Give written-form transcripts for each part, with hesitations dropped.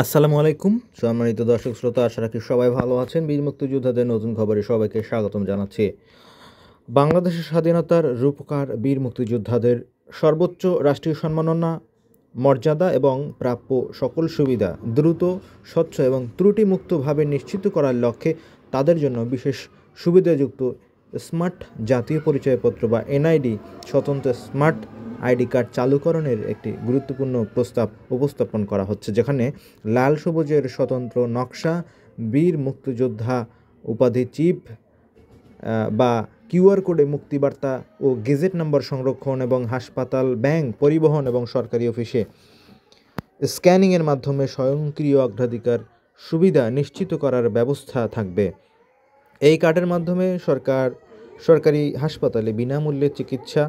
আসসালামু আলাইকুম সম্মানিত দর্শক শ্রোতা, আশা রাখি সবাই ভালো আছেন। বীর মুক্তিযোদ্ধাদের নতুন খবরে সবাইকে স্বাগতম জানাচ্ছি। বাংলাদেশের স্বাধীনতার রূপকার বীর মুক্তিযোদ্ধাদের সর্বোচ্চ রাষ্ট্রীয় সম্মাননা, মর্যাদা এবং প্রাপ্য সকল সুবিধা দ্রুত, স্বচ্ছ এবং ত্রুটিমুক্তভাবে নিশ্চিত করার লক্ষ্যে তাদের জন্য বিশেষ সুবিধাযুক্ত স্মার্ট জাতীয় পরিচয়পত্র বা এনআইডি, স্বতন্ত্র স্মার্ট আইডি কার্ড চালুকরণের একটি গুরুত্বপূর্ণ প্রস্তাব উপস্থাপন করা হচ্ছে, যেখানে লাল সবুজের স্বতন্ত্র নকশা, বীর মুক্তিযোদ্ধা উপাধি চিপ বা কিউআর কোডে মুক্তিবার্তা ও গেজেট নম্বর সংরক্ষণ এবং হাসপাতাল, ব্যাংক, পরিবহন এবং সরকারি অফিসে স্ক্যানিংয়ের মাধ্যমে স্বয়ংক্রিয় অগ্রাধিকার সুবিধা নিশ্চিত করার ব্যবস্থা থাকবে। এই কার্ডের মাধ্যমে সরকারি হাসপাতালে বিনামূল্যে চিকিৎসা,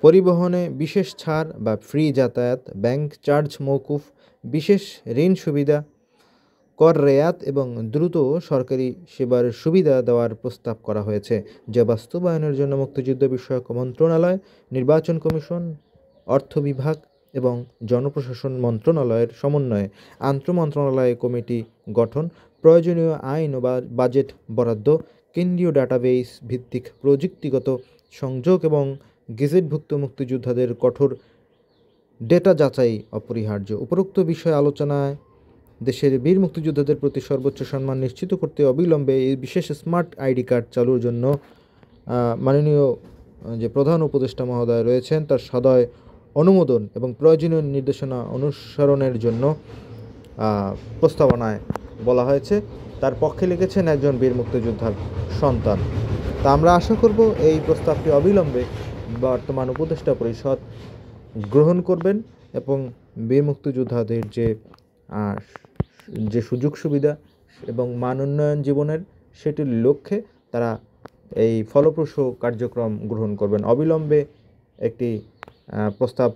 পরিবহনে বিশেষ ছাড় বা ফ্রি যাতায়াত, ব্যাংক চার্জ মওকুফ, বিশেষ ঋণ সুবিধা, কর রেয়াত এবং দ্রুত সরকারি সেবার সুবিধা দেওয়ার প্রস্তাব করা হয়েছে, যা বাস্তবায়নের জন্য মুক্তিযুদ্ধ বিষয়ক মন্ত্রণালয়, নির্বাচন কমিশন, অর্থ বিভাগ এবং জনপ্রশাসন মন্ত্রণালয়ের সমন্বয়ে আন্তঃমন্ত্রণালয় কমিটি গঠন, প্রয়োজনীয় আইন ও বাজেট বরাদ্দ, কেন্দ্রীয় ডাটাবেস ভিত্তিক প্রযুক্তিগত সংযোগ এবং গেজেটভুক্ত মুক্তিযোদ্ধাদের কঠোর ডেটা যাচাই অপরিহার্য। উপরোক্ত বিষয়ে আলোচনায় দেশের বীর মুক্তিযোদ্ধাদের প্রতি সর্বোচ্চ সম্মান নিশ্চিত করতে অবিলম্বে এই বিশেষ স্মার্ট আইডি কার্ড চালুর জন্য মাননীয় যে প্রধান উপদেষ্টা মহোদয় রয়েছেন তার সদয় অনুমোদন এবং প্রয়োজনীয় নির্দেশনা অনুসরণের জন্য প্রস্তাবনায় বলা হয়েছে। তার পক্ষে লিখেছেন একজন বীর মুক্তিযোদ্ধার সন্তান। তা আমরা আশা করব এই প্রস্তাবটি অবিলম্বে বর্তমান উপদেষ্টা পরিষদ গ্রহণ করবেন এবং বীর মুক্তিযোদ্ধাদের যে সুযোগ সুবিধা এবং মান উন্নয়ন জীবনের, সেটির লক্ষ্যে তারা এই ফলপ্রসূ কার্যক্রম গ্রহণ করবেন। অবিলম্বে একটি প্রস্তাব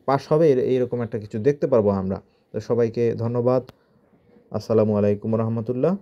পাশ হবে, এইরকম একটা কিছু দেখতে পারবো আমরা। তো সবাইকে ধন্যবাদ। আসসালামু আলাইকুম রহমতুল্লাহ।